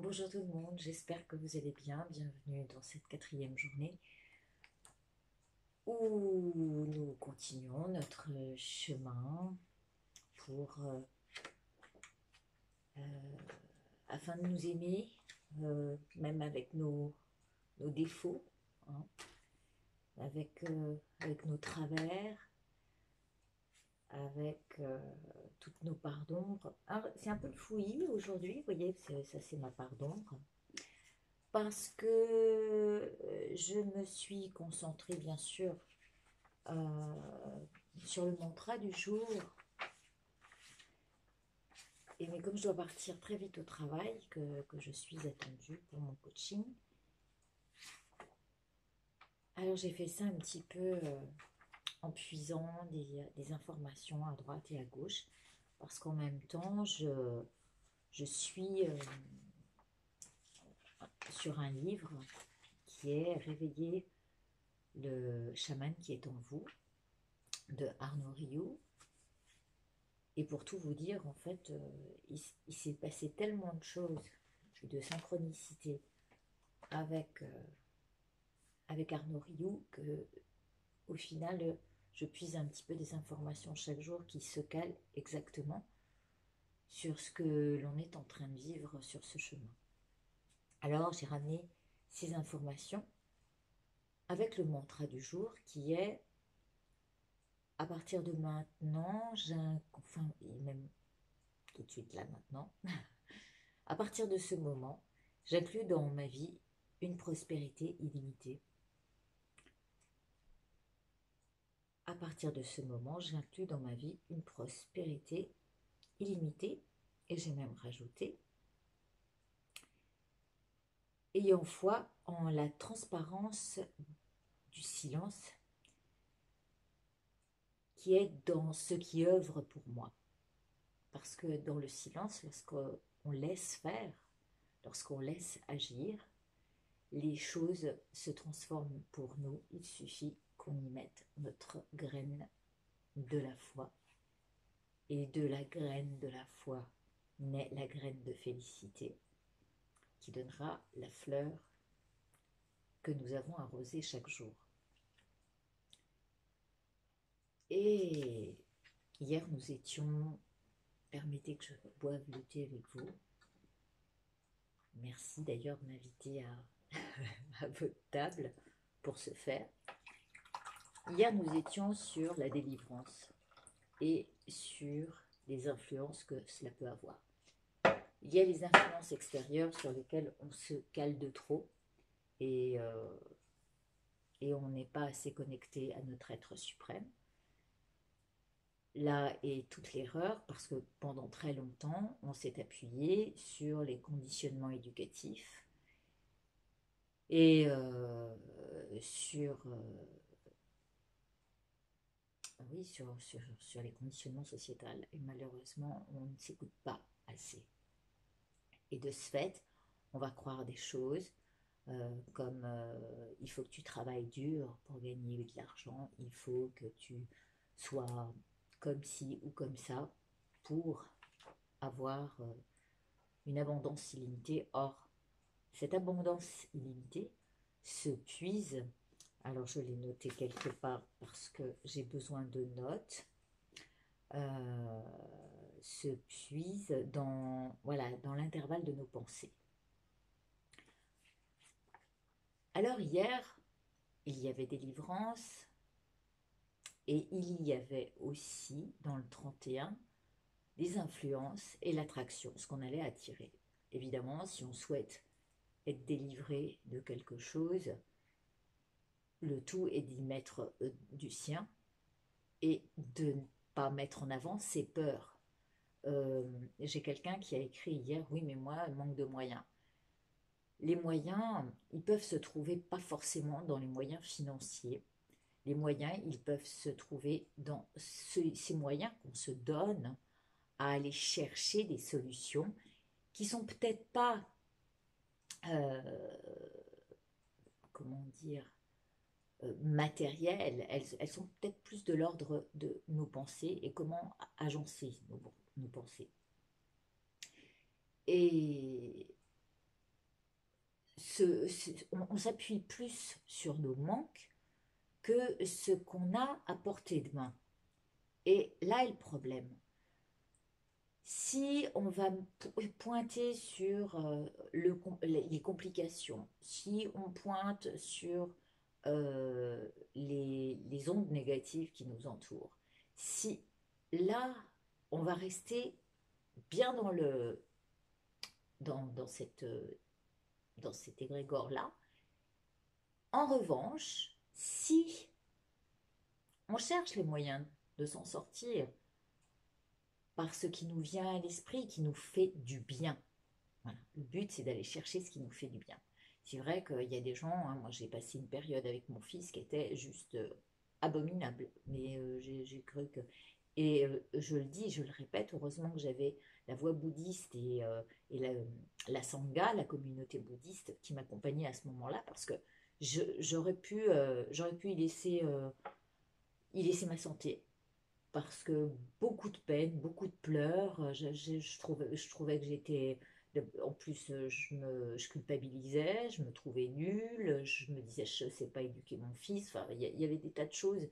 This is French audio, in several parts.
Bonjour tout le monde, j'espère que vous allez bien. Bienvenue dans cette quatrième journée où nous continuons notre chemin pour, afin de nous aimer, même avec nos défauts, hein, avec nos travers, avec toutes nos parts d'ombre. Alors, c'est un peu le fouillis aujourd'hui, vous voyez, ça c'est ma part d'ombre. Parce que je me suis concentrée bien sûr euh, sur le mantra du jour. Et mais comme je dois partir très vite au travail, que je suis attendue pour mon coaching, alors j'ai fait ça un petit peu en puisant des informations à droite et à gauche, parce qu'en même temps, je suis sur un livre qui est Réveiller le chaman qui est en vous, de Arnaud Rioux. Et pour tout vous dire, en fait, il s'est passé tellement de choses, de synchronicité avec, avec Arnaud Rioux, que au final, je puise un petit peu des informations chaque jour qui se calent exactement sur ce que l'on est en train de vivre sur ce chemin. Alors, j'ai ramené ces informations avec le mantra du jour qui est à partir de maintenant, enfin, et même tout de suite là maintenant, à partir de ce moment, j'inclus dans ma vie une prospérité illimitée. À partir de ce moment, j'inclus dans ma vie une prospérité illimitée. Et j'ai même rajouté, ayant foi en la transparence du silence qui est dans ce qui œuvre pour moi. Parce que dans le silence, lorsqu'on laisse faire, lorsqu'on laisse agir, les choses se transforment pour nous. Il suffit qu'on y mette notre graine de la foi. Et de la graine de la foi naît la graine de félicité qui donnera la fleur que nous avons arrosée chaque jour. Et hier, nous étions... Permettez que je boive le thé avec vous. Merci d'ailleurs de m'inviter à votre table pour ce faire. Hier, nous étions sur la délivrance et sur les influences que cela peut avoir. Il y a les influences extérieures sur lesquelles on se cale de trop et, euh, et on n'est pas assez connecté à notre être suprême. Là est toute l'erreur parce que pendant très longtemps, on s'est appuyé sur les conditionnements éducatifs et oui, sur les conditionnements sociétals. Et malheureusement, on ne s'écoute pas assez. Et de ce fait, on va croire des choses comme il faut que tu travailles dur pour gagner de l'argent, il faut que tu sois comme ci ou comme ça pour avoir une abondance illimitée. Or, cette abondance illimitée se puise, alors je l'ai noté quelque part parce que j'ai besoin de notes, euh, se puise dans, voilà, dans l'intervalle de nos pensées. Alors hier, il y avait délivrance et il y avait aussi dans le 31 des influences et l'attraction, ce qu'on allait attirer. Évidemment, si on souhaite être délivré de quelque chose, le tout est d'y mettre du sien et de ne pas mettre en avant ses peurs. J'ai quelqu'un qui a écrit hier, oui mais moi, manque de moyens. Les moyens, ils peuvent se trouver pas forcément dans les moyens financiers. Les moyens, ils peuvent se trouver dans ces moyens qu'on se donne à aller chercher des solutions qui sont peut-être pas, euh, comment dire, matérielles, elles sont peut-être plus de l'ordre de nos pensées et comment agencer nos pensées. Et on s'appuie plus sur nos manques que ce qu'on a à portée de main. Et là est le problème. Si on va pointer sur les complications, si on pointe sur les ondes négatives qui nous entourent, si là, on va rester bien dans cet égrégore-là. En revanche, si on cherche les moyens de s'en sortir par ce qui nous vient à l'esprit, qui nous fait du bien. Voilà. Le but, c'est d'aller chercher ce qui nous fait du bien. C'est vrai qu'il y a des gens, hein, moi j'ai passé une période avec mon fils qui était juste abominable, mais j'ai cru que... Et je le dis, je le répète, heureusement que j'avais la voie bouddhiste et la Sangha, la communauté bouddhiste, qui m'accompagnait à ce moment-là, parce que j'aurais pu y laisser ma santé, parce que beaucoup de peine, beaucoup de pleurs, je trouvais que j'étais... En plus, je culpabilisais, je me trouvais nulle, je me disais, je ne sais pas éduquer mon fils. Enfin, il y avait des tas de choses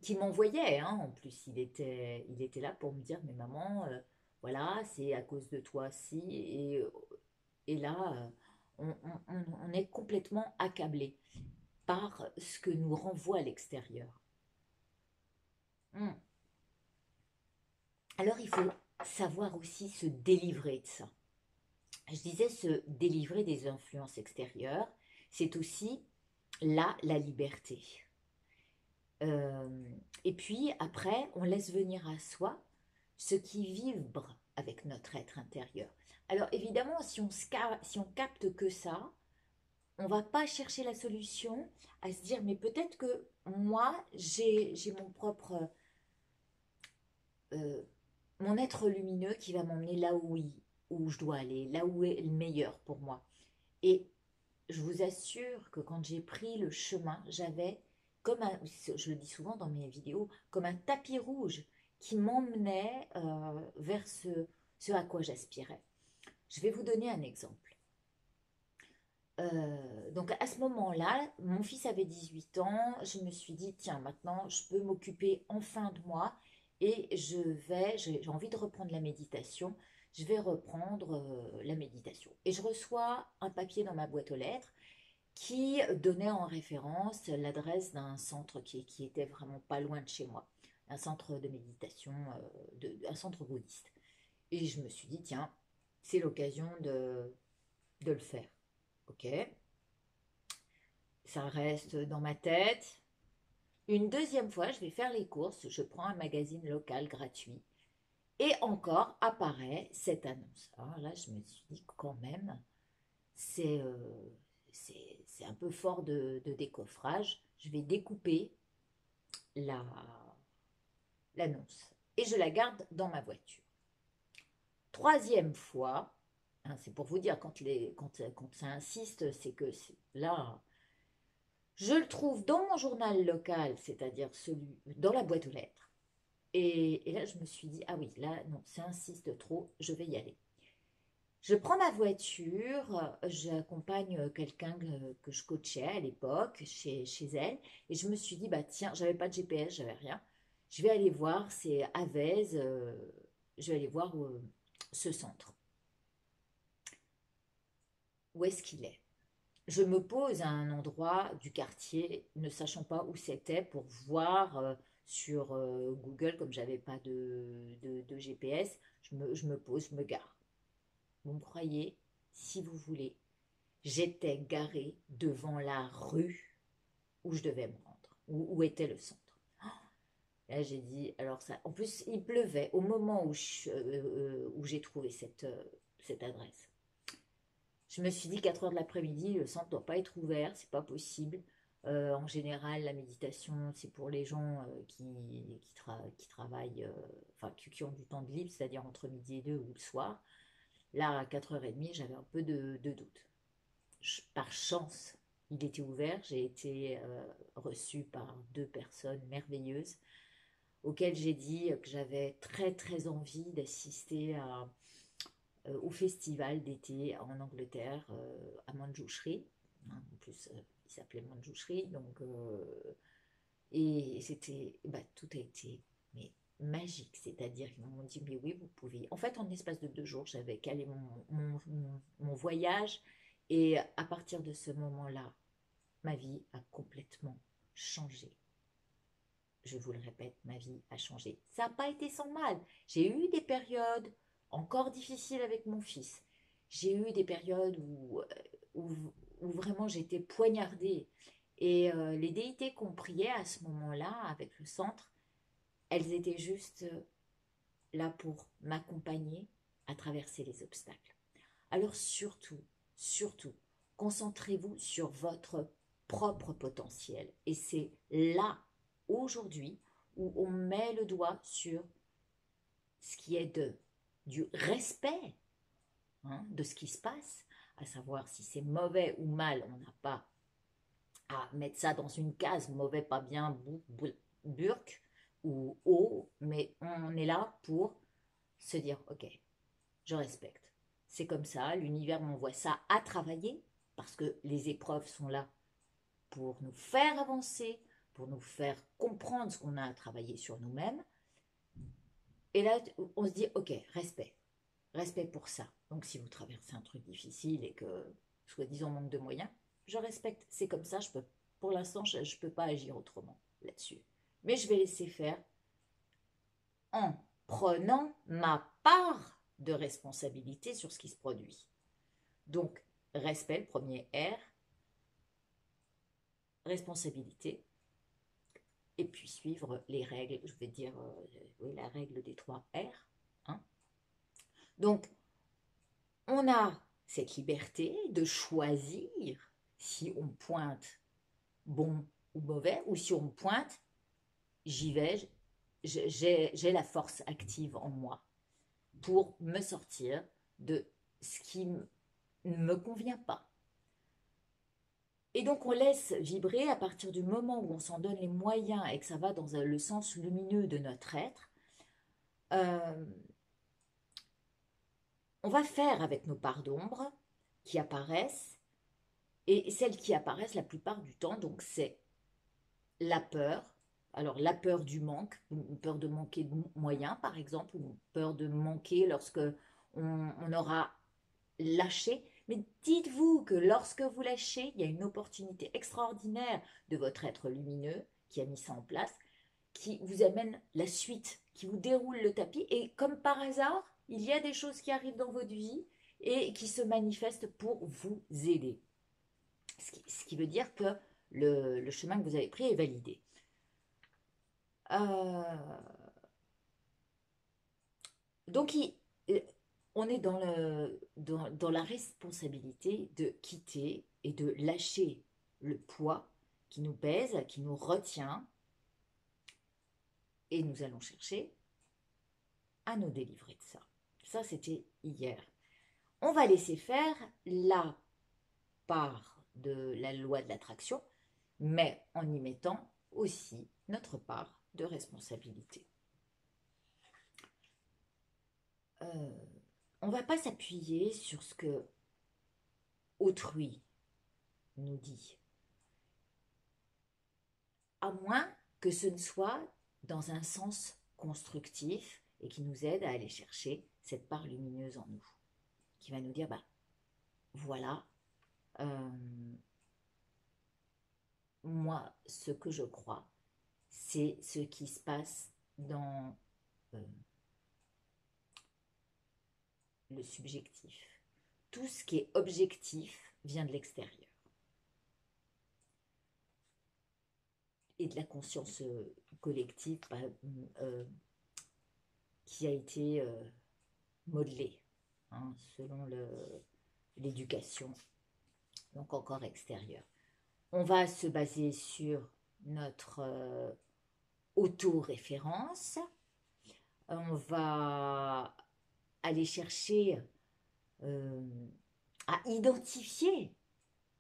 qui m'envoyait, hein. En plus, il était là pour me dire, mais maman, voilà, c'est à cause de toi, si. Et là, on est complètement accablé par ce que nous renvoie à l'extérieur. Alors, il faut savoir aussi se délivrer de ça. Je disais se délivrer des influences extérieures, c'est aussi là la liberté. Et puis après, on laisse venir à soi ce qui vibre avec notre être intérieur. Alors évidemment, si on capte que ça, on va pas chercher la solution à se dire, mais peut-être que moi, j'ai mon propre, euh, mon être lumineux qui va m'emmener là où je dois aller, là où est le meilleur pour moi. Et je vous assure que quand j'ai pris le chemin, j'avais comme un, je le dis souvent dans mes vidéos, comme un tapis rouge qui m'emmenait vers ce à quoi j'aspirais. Je vais vous donner un exemple. Donc à ce moment-là, mon fils avait 18 ans, je me suis dit, tiens, maintenant je peux m'occuper enfin de moi et j'ai envie de reprendre la méditation, je vais reprendre la méditation. Et je reçois un papier dans ma boîte aux lettres qui donnait en référence l'adresse d'un centre qui était vraiment pas loin de chez moi, un centre de méditation, un centre bouddhiste. Et je me suis dit, tiens, c'est l'occasion de le faire. Ok, ça reste dans ma tête. Une deuxième fois, je vais faire les courses, je prends un magazine local gratuit. Et encore apparaît cette annonce. Alors là, je me suis dit, quand même, c'est c'est un peu fort de décoffrage. Je vais découper l'annonce et je la garde dans ma voiture. Troisième fois, hein, c'est pour vous dire, quand ça insiste, c'est que là, je le trouve dans mon journal local, c'est-à-dire celui dans la boîte aux lettres. Et là, je me suis dit, ah oui, là, non, ça insiste trop, je vais y aller. Je prends ma voiture, j'accompagne quelqu'un que je coachais à l'époque chez elle, et je me suis dit, bah tiens, j'avais pas de GPS, j'avais rien. Je vais aller voir, c'est à Vèze, je vais aller voir ce centre. Où est-ce qu'il est? Je me pose à un endroit du quartier, ne sachant pas où c'était, pour voir sur Google, comme j'avais pas de GPS, je me pose, je me gare. Vous me croyez, si vous voulez, j'étais garée devant la rue où je devais me rendre, où était le centre. Là, j'ai dit, alors ça, en plus, il pleuvait au moment où j'ai trouvé cette adresse. Je me suis dit, 4 heures de l'après-midi, le centre ne doit pas être ouvert, c'est pas possible. En général, la méditation, c'est pour les gens qui travaillent, enfin, qui ont du temps de libre, c'est-à-dire entre midi et 2 ou le soir. Là, à 4h30, j'avais un peu de doute. Par chance, il était ouvert. J'ai été reçue par 2 personnes merveilleuses auxquelles j'ai dit que j'avais très très envie d'assister au festival d'été en Angleterre, à Manjushri. Hein, en plus, il s'appelait Manjushri, donc et c'était, bah, tout a été mais magique, c'est-à-dire qu'ils m'ont dit, mais oui, vous pouvez. En fait, en espace de 2 jours, j'avais calé mon voyage, et à partir de ce moment-là, ma vie a complètement changé. Je vous le répète, ma vie a changé. Ça n'a pas été sans mal. J'ai eu des périodes encore difficiles avec mon fils. J'ai eu des périodes où, où vraiment j'étais poignardée. Et les déités qu'on priait à ce moment-là, avec le centre, elles étaient juste là pour m'accompagner à traverser les obstacles. Alors surtout, surtout, concentrez-vous sur votre propre potentiel. Et c'est là, aujourd'hui, où on met le doigt sur ce qui est du respect, hein, de ce qui se passe, à savoir si c'est mauvais ou mal. On n'a pas à mettre ça dans une case, mauvais, pas bien, burk ou haut, mais on est là pour se dire, ok, je respecte. C'est comme ça, l'univers m'envoie ça à travailler, parce que les épreuves sont là pour nous faire avancer, pour nous faire comprendre ce qu'on a à travailler sur nous-mêmes. Et là, on se dit, ok, respect. Respect pour ça. Donc si vous traversez un truc difficile et que, soi-disant, manque de moyens, je respecte. C'est comme ça, pour l'instant, je ne peux pas agir autrement là-dessus. Mais je vais laisser faire en prenant ma part de responsabilité sur ce qui se produit. Donc, respect, le premier R, responsabilité, et puis suivre les règles, je vais dire oui, la règle des 3 R. Hein. Donc, on a cette liberté de choisir si on pointe bon ou mauvais, ou si on pointe, j'y vais, j'ai la force active en moi pour me sortir de ce qui ne me convient pas. Et donc on laisse vibrer à partir du moment où on s'en donne les moyens et que ça va dans le sens lumineux de notre être. On va faire avec nos parts d'ombre qui apparaissent, et celles qui apparaissent la plupart du temps, donc c'est la peur. Alors la peur du manque, une peur de manquer de moyens par exemple, ou une peur de manquer lorsque on aura lâché. Mais dites-vous que lorsque vous lâchez, il y a une opportunité extraordinaire de votre être lumineux qui a mis ça en place, qui vous amène la suite, qui vous déroule le tapis. Et comme par hasard, il y a des choses qui arrivent dans votre vie et qui se manifestent pour vous aider. Ce qui veut dire que le chemin que vous avez pris est validé. Donc, on est dans la responsabilité de quitter et de lâcher le poids qui nous pèse, qui nous retient, et nous allons chercher à nous délivrer de ça. Ça, c'était hier. On va laisser faire la part de la loi de l'attraction, mais en y mettant aussi notre part de responsabilité. On ne va pas s'appuyer sur ce que autrui nous dit, à moins que ce ne soit dans un sens constructif et qui nous aide à aller chercher cette part lumineuse en nous, qui va nous dire, bah voilà, moi, ce que je crois, c'est ce qui se passe dans le subjectif. Tout ce qui est objectif vient de l'extérieur. Et de la conscience collective qui a été modelée hein, selon l'éducation, donc encore extérieure. On va se baser sur notre autoréférence. On va aller chercher à identifier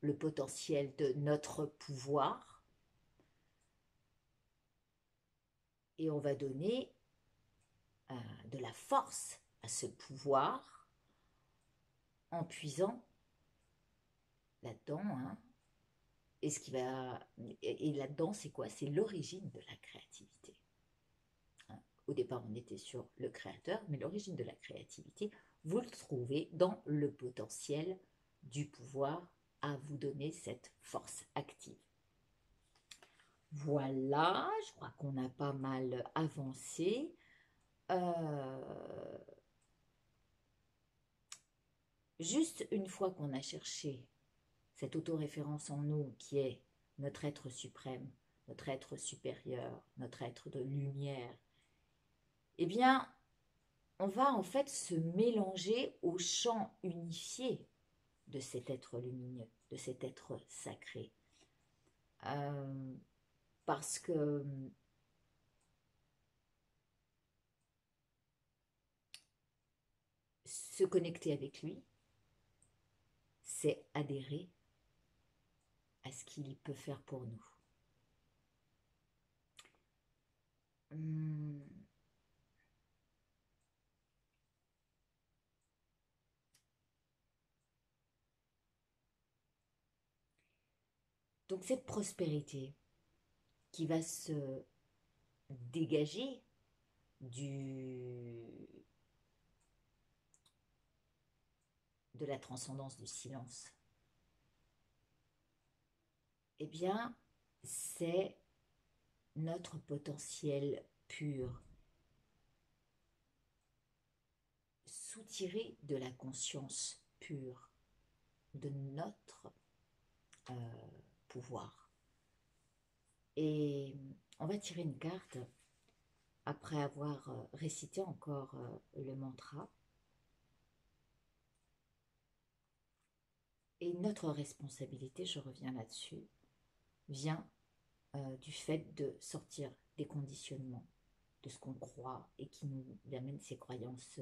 le potentiel de notre pouvoir et on va donner de la force à ce pouvoir en puisant là-dedans, hein, et ce qui va, et là-dedans, c'est quoi? C'est l'origine de la créativité. Hein. Au départ, on était sur le créateur, mais l'origine de la créativité, vous le trouvez dans le potentiel du pouvoir à vous donner cette force active. Voilà, je crois qu'on a pas mal avancé. Juste une fois qu'on a cherché cette autoréférence en nous qui est notre être suprême, notre être supérieur, notre être de lumière, eh bien, on va en fait se mélanger au champ unifié de cet être lumineux, de cet être sacré. Parce que se connecter avec lui, c'est adhérer à ce qu'il peut faire pour nous. Donc cette prospérité qui va se dégager de la transcendance du silence, eh bien, c'est notre potentiel pur, soutiré de la conscience pure, de notre pouvoir. Et on va tirer une carte après avoir récité encore le mantra. Et notre responsabilité, je reviens là-dessus, vient du fait de sortir des conditionnements, de ce qu'on croit et qui nous amène ces croyances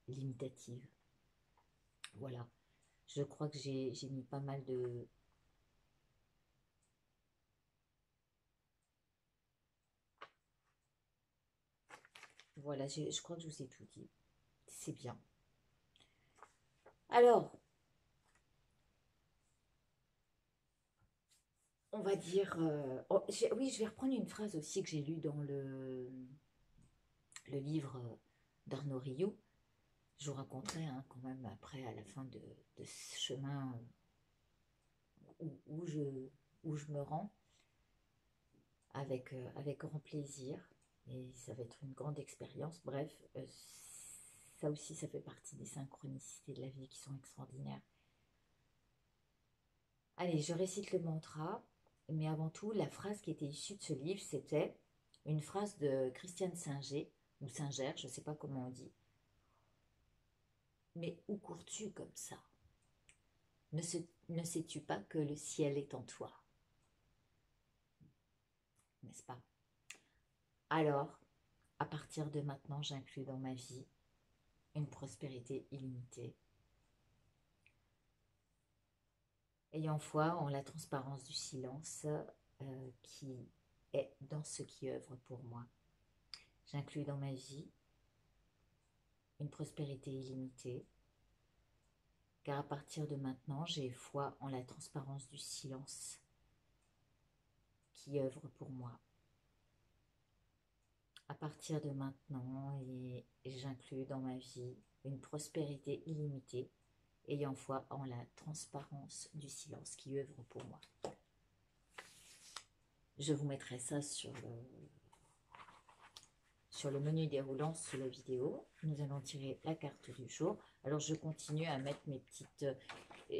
limitatives. Voilà, je crois que j'ai mis pas mal de... Voilà, je crois que je vous ai tout dit. C'est bien. Alors, on va dire... oui, je vais reprendre une phrase aussi que j'ai lue dans le livre d'Arnaud Rioux. Je vous raconterai hein, quand même après, à la fin de ce chemin où je me rends avec grand plaisir. Et ça va être une grande expérience. Bref, ça aussi, ça fait partie des synchronicités de la vie qui sont extraordinaires. Allez, je récite le mantra, mais avant tout, la phrase qui était issue de ce livre, c'était une phrase de Christiane Singer, ou Singer, je ne sais pas comment on dit. Mais où cours-tu comme ça? Ne sais-tu pas que le ciel est en toi? N'est-ce pas? Alors, à partir de maintenant, j'inclus dans ma vie une prospérité illimitée, ayant foi en la transparence du silence qui est dans ce qui œuvre pour moi. J'inclus dans ma vie une prospérité illimitée, car à partir de maintenant, j'ai foi en la transparence du silence qui œuvre pour moi. À partir de maintenant, et j'inclus dans ma vie une prospérité illimitée, ayant foi en la transparence du silence qui œuvre pour moi. Je vous mettrai ça sur le menu déroulant sous la vidéo. Nous allons tirer la carte du jour. Alors je continue à mettre mes petites...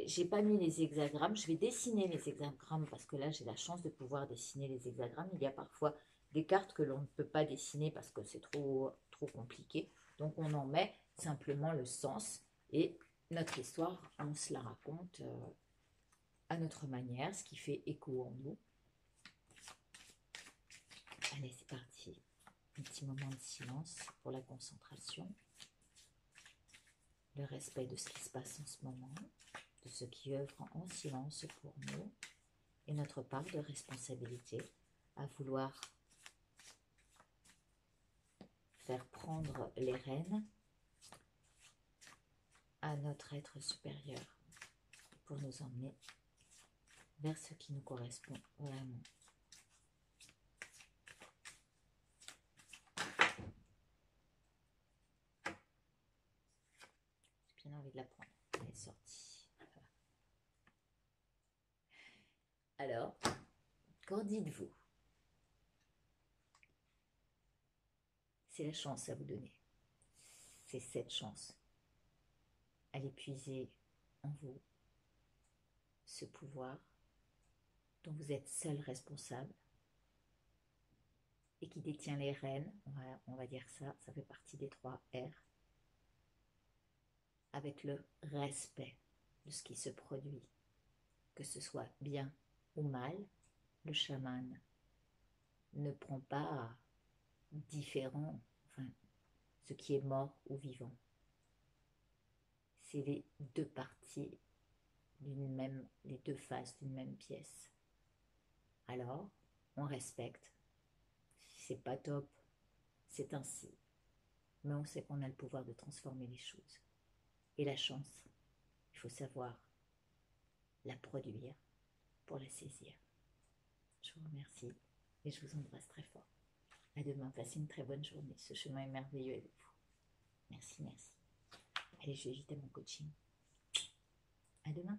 j'ai pas mis les hexagrammes. Je vais dessiner les hexagrammes parce que là j'ai la chance de pouvoir dessiner les hexagrammes. Il y a parfois des cartes que l'on ne peut pas dessiner parce que c'est trop compliqué. Donc on en met simplement le sens et notre histoire, on se la raconte à notre manière, ce qui fait écho en nous. Allez, c'est parti. Un petit moment de silence pour la concentration, le respect de ce qui se passe en ce moment, de ce qui œuvre en silence pour nous et notre part de responsabilité à vouloir faire prendre les rênes à notre être supérieur pour nous emmener vers ce qui nous correspond vraiment. J'ai bien envie de la prendre. Elle est sortie. Alors, qu'en dites-vous? C'est la chance à vous donner. C'est cette chance. Allez puiser en vous ce pouvoir dont vous êtes seul responsable et qui détient les rênes, on va dire ça, ça fait partie des 3 R, avec le respect de ce qui se produit, que ce soit bien ou mal. Le chaman ne prend pas différent, enfin, ce qui est mort ou vivant. C'est les 2 parties les 2 faces d'une même pièce. Alors, on respecte. Si c'est pas top, c'est ainsi. Mais on sait qu'on a le pouvoir de transformer les choses. Et la chance, il faut savoir la produire pour la saisir. Je vous remercie et je vous embrasse très fort. À demain, passez une très bonne journée. Ce chemin est merveilleux avec vous. Merci, merci. Allez, je vais vite à mon coaching. À demain.